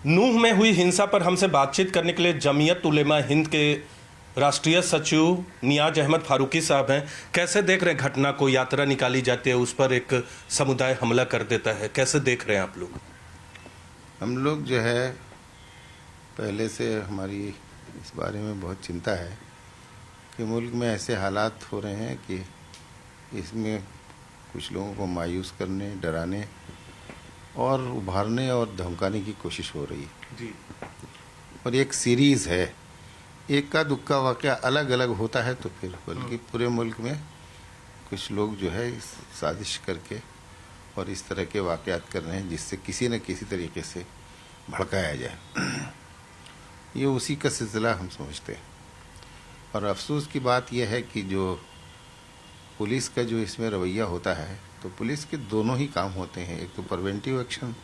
नूह में हुई हिंसा पर हमसे बातचीत करने के लिए जमीयत उलेमा हिंद के राष्ट्रीय सचिव नियाज अहमद फारूकी साहब हैं। कैसे देख रहे हैं घटना को? यात्रा निकाली जाती है, उस पर एक समुदाय हमला कर देता है, कैसे देख रहे हैं आप लोग? हम लोग जो है पहले से हमारी इस बारे में बहुत चिंता है कि मुल्क में ऐसे हालात हो रहे हैं कि इसमें कुछ लोगों को मायूस करने, डराने और उभारने और धमकाने की कोशिश हो रही है जी। और एक सीरीज़ है, एक का दुक्का वाक़या अलग अलग होता है तो फिर बल्कि पूरे मुल्क में कुछ लोग जो है इस साजिश करके और इस तरह के वाक़यात कर रहे हैं जिससे किसी न किसी तरीके से भड़काया जाए। ये उसी का सिलसिला हम समझते हैं। और अफसोस की बात यह है कि जो पुलिस का जो इसमें रवैया होता है, तो पुलिस के दोनों ही काम होते हैं, एक तो प्रिवेंटिव एक्शन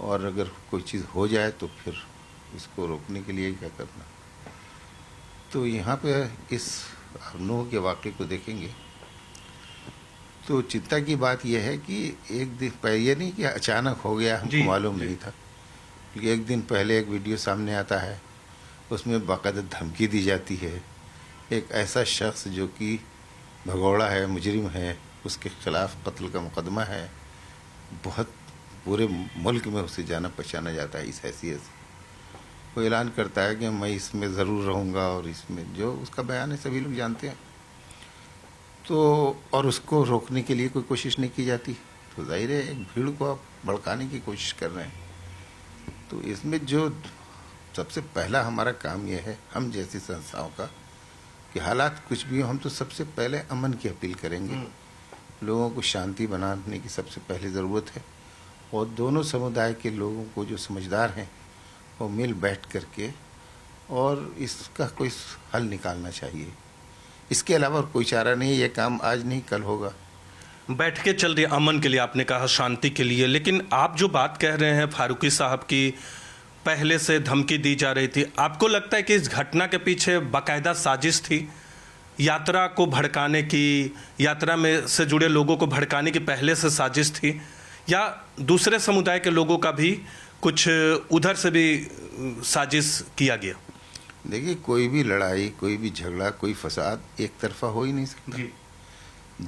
और अगर कोई चीज़ हो जाए तो फिर इसको रोकने के लिए क्या करना। तो यहाँ पे इस नूह के वाक़े को देखेंगे तो चिंता की बात यह है कि एक दिन पहले, ये नहीं कि अचानक हो गया, हमको मालूम नहीं था, क्योंकि एक दिन पहले एक वीडियो सामने आता है, उसमें बाकायदा धमकी दी जाती है। एक ऐसा शख्स जो कि भगोड़ा है, मुजरिम है, उसके ख़िलाफ़ कत्ल का मुकदमा है, बहुत पूरे मुल्क में उसे जाना पहचाना जाता है इस हैसियत से। वो ऐलान करता है कि मैं इसमें ज़रूर रहूँगा और इसमें जो उसका बयान है सभी लोग जानते हैं। तो और उसको रोकने के लिए कोई कोशिश नहीं की जाती, तो जाहिर है एक भीड़ को आप भड़काने की कोशिश कर रहे हैं। तो इसमें जो सबसे पहला हमारा काम यह है, हम जैसी संस्थाओं का, कि हालात कुछ भी हो, हम तो सबसे पहले अमन की अपील करेंगे। लोगों को शांति बनाने की सबसे पहले ज़रूरत है और दोनों समुदाय के लोगों को जो समझदार हैं वो मिल बैठ करके और इसका कोई हल निकालना चाहिए। इसके अलावा और कोई चारा नहीं है। ये काम आज नहीं कल होगा। बैठ के चल रही अमन के लिए, आपने कहा शांति के लिए, लेकिन आप जो बात कह रहे हैं फारूकी साहब की, पहले से धमकी दी जा रही थी, आपको लगता है कि इस घटना के पीछे बाकायदा साजिश थी यात्रा को भड़काने की, यात्रा में से जुड़े लोगों को भड़काने की पहले से साजिश थी, या दूसरे समुदाय के लोगों का भी कुछ उधर से भी साजिश किया गया? देखिए, कोई भी लड़ाई, कोई भी झगड़ा, कोई फसाद एक तरफा हो ही नहीं सकता जी।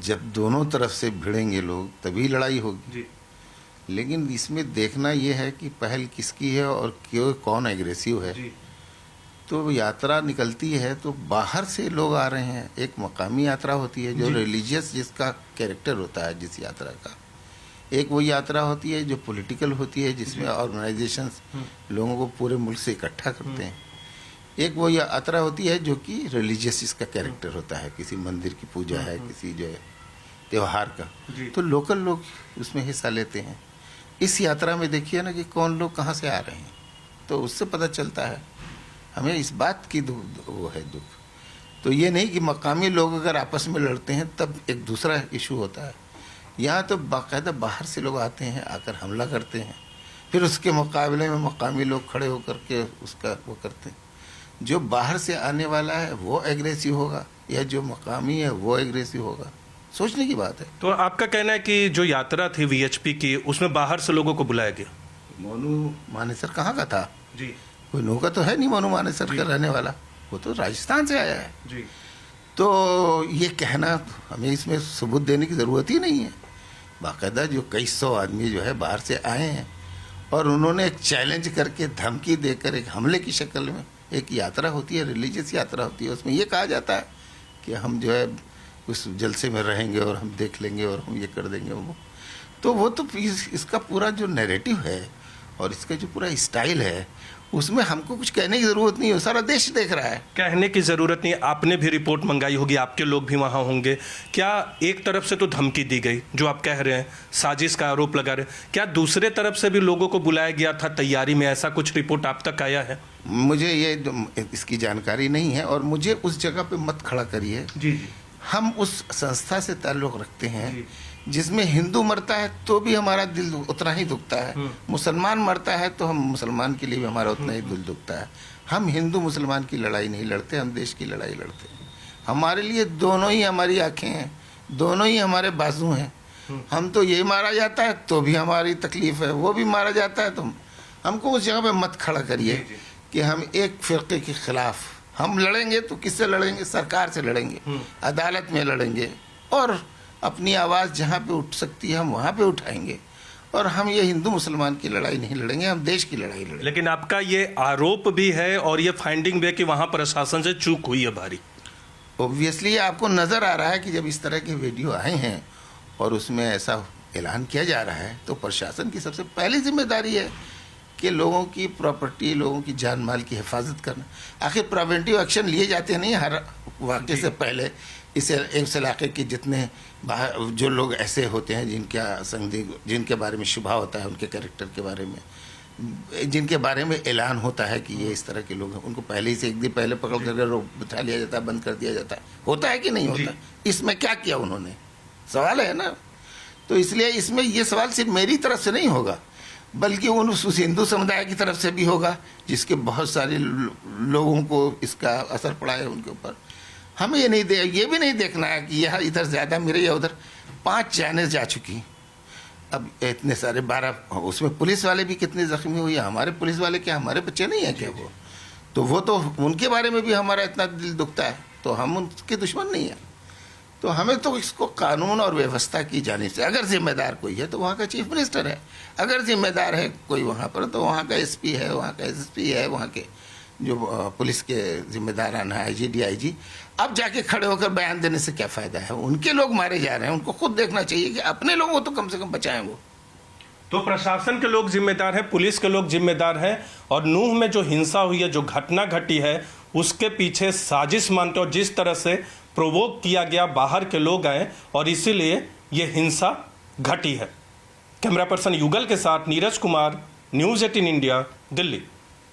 जब दोनों तरफ से भिड़ेंगे लोग तभी लड़ाई होगी जी। लेकिन इसमें देखना यह है कि पहल किसकी है और क्यों, कौन एग्रेसिव है जी। तो यात्रा निकलती है तो बाहर से लोग आ रहे हैं। एक मकामी यात्रा होती है जो रिलीजियस जिसका कैरेक्टर होता है जिस यात्रा का, एक वो यात्रा होती है जो पॉलिटिकल होती है जिसमें ऑर्गेनाइजेशंस लोगों को पूरे मुल्क से इकट्ठा करते हैं। एक वो यात्रा होती है जो कि रिलीजियस इसका कैरेक्टर होता है, किसी मंदिर की पूजा है, किसी जो है त्यौहार का, तो लोकल लोग उसमें हिस्सा लेते हैं। इस यात्रा में देखिए ना कि कौन लोग कहाँ से आ रहे हैं, तो उससे पता चलता है। हमें इस बात की वो है दुख। तो ये नहीं कि मकामी लोग अगर आपस में लड़ते हैं तब एक दूसरा इशू होता है। यहाँ तो बाकायदा बाहर से लोग आते हैं, आकर हमला करते हैं, फिर उसके मुकाबले में मकामी लोग खड़े होकर के उसका वो करते हैं। जो बाहर से आने वाला है वो एग्रेसिव होगा या जो मकामी है वो एग्रेसिव होगा, सोचने की बात है। तो आपका कहना है कि जो यात्रा थी वीएचपी की, उसमें बाहर से लोगों को बुलाया गया? मोनू मानेसर कहाँ का था जी? कोई नूह का तो है नहीं मोनू मानेसर का रहने वाला, वो तो राजस्थान से आया है जी। तो ये कहना, हमें इसमें सबूत देने की ज़रूरत ही नहीं है। बाकायदा जो कई सौ आदमी जो है बाहर से आए हैं और उन्होंने एक चैलेंज करके, धमकी देकर, एक हमले की शक्ल में, एक यात्रा होती है, रिलीजियस यात्रा होती है, उसमें ये कहा जाता है कि हम जो है उस जलसे में रहेंगे और हम देख लेंगे और हम ये कर देंगे वो। तो वो तो इसका पूरा जो नैरेटिव है और इसका जो पूरा स्टाइल है, उसमें हमको कुछ कहने की ज़रूरत नहीं है, सारा देश देख रहा है। कहने की ज़रूरत नहीं। आपने भी रिपोर्ट मंगाई होगी, आपके लोग भी वहाँ होंगे। क्या एक तरफ से तो धमकी दी गई, जो आप कह रहे हैं, साजिश का आरोप लगा रहे हैं, क्या दूसरे तरफ से भी लोगों को बुलाया गया था तैयारी में? ऐसा कुछ रिपोर्ट आप तक आया है? मुझे ये इसकी जानकारी नहीं है और मुझे उस जगह पे मत खड़ा करिए जी। हम उस संस्था से ताल्लुक़ रखते हैं जिसमें हिंदू मरता है तो भी हमारा दिल उतना ही दुखता है, मुसलमान मरता है तो हम मुसलमान के लिए भी हमारा उतना ही दिल दुखता है। हम हिंदू मुसलमान की लड़ाई नहीं लड़ते, हम देश की लड़ाई लड़ते हैं। हमारे लिए दोनों ही हमारी आँखें हैं, दोनों ही हमारे बाजू हैं। हम तो ये मारा जाता है तो भी हमारी तकलीफ़ है, वो भी मारा जाता है तो हमको उस जगह पे मत खड़ा करिए कि हम एक फिरके के खिलाफ हम लड़ेंगे। तो किससे लड़ेंगे? सरकार से लड़ेंगे, अदालत में लड़ेंगे, और अपनी आवाज़ जहाँ पे उठ सकती है हम वहाँ पे उठाएंगे। और हम ये हिंदू मुसलमान की लड़ाई नहीं लड़ेंगे, हम देश की लड़ाई लड़ेंगे। लेकिन आपका ये आरोप भी है और ये फाइंडिंग भी है कि वहाँ प्रशासन से चूक हुई है भारी। ऑब्वियसली आपको नज़र आ रहा है कि जब इस तरह के वीडियो आए हैं और उसमें ऐसा ऐलान किया जा रहा है, तो प्रशासन की सबसे पहली जिम्मेदारी है कि लोगों की प्रॉपर्टी, लोगों की जान माल की हिफाजत करना। आखिर प्रिवेंटिव एक्शन लिए जाते नहीं हर वाक़े से पहले। इस इलाके के जितने जो लोग ऐसे होते हैं जिनके बारे में शुबा होता है, उनके कैरेक्टर के बारे में, जिनके बारे में ऐलान होता है कि ये इस तरह के लोग हैं, उनको पहले ही से एक दिन पहले पकड़ कर बिठा लिया जाता है, बंद कर दिया जाता है। होता है कि नहीं होता? इसमें क्या किया उन्होंने? सवाल है ना। तो इसलिए इसमें ये सवाल सिर्फ मेरी तरफ से नहीं होगा, बल्कि उस हिंदू समुदाय की तरफ से भी होगा, जिसके बहुत सारे लोगों को इसका असर पड़ा है उनके ऊपर। हमें ये भी नहीं देखना है कि यह इधर ज़्यादा मेरे या उधर। 5 जानें जा चुकी, अब इतने सारे 12, उसमें पुलिस वाले भी कितने जख्मी हुए। हमारे पुलिस वाले क्या हमारे बच्चे नहीं हैं क्या? वो तो उनके बारे में भी हमारा इतना दिल दुखता है। तो हम उनके दुश्मन नहीं हैं। तो हमें तो इसको कानून और व्यवस्था की जानी चाहिए। अगर जिम्मेदार कोई है तो वहाँ का चीफ मिनिस्टर है, अगर जिम्मेदार है कोई वहाँ पर तो वहाँ का एसपी है, वहाँ का एसएसपी है, वहाँ के जो पुलिस के जिम्मेदारान है, आईजी, डीआईजी। अब जाके खड़े होकर बयान देने से क्या फ़ायदा है? उनके लोग मारे जा रहे हैं, उनको खुद देखना चाहिए कि अपने लोगों को तो कम से कम बचाएं वो। तो प्रशासन के लोग जिम्मेदार हैं, पुलिस के लोग जिम्मेदार हैं, और नूह में जो हिंसा हुई है, जो घटना घटी है, उसके पीछे साजिश मानते हो। जिस तरह से प्रोवोक किया गया, बाहर के लोग आए और इसीलिए ये हिंसा घटी है। कैमरा पर्सन युगल के साथ नीरज कुमार, न्यूज़ 18 इंडिया, दिल्ली।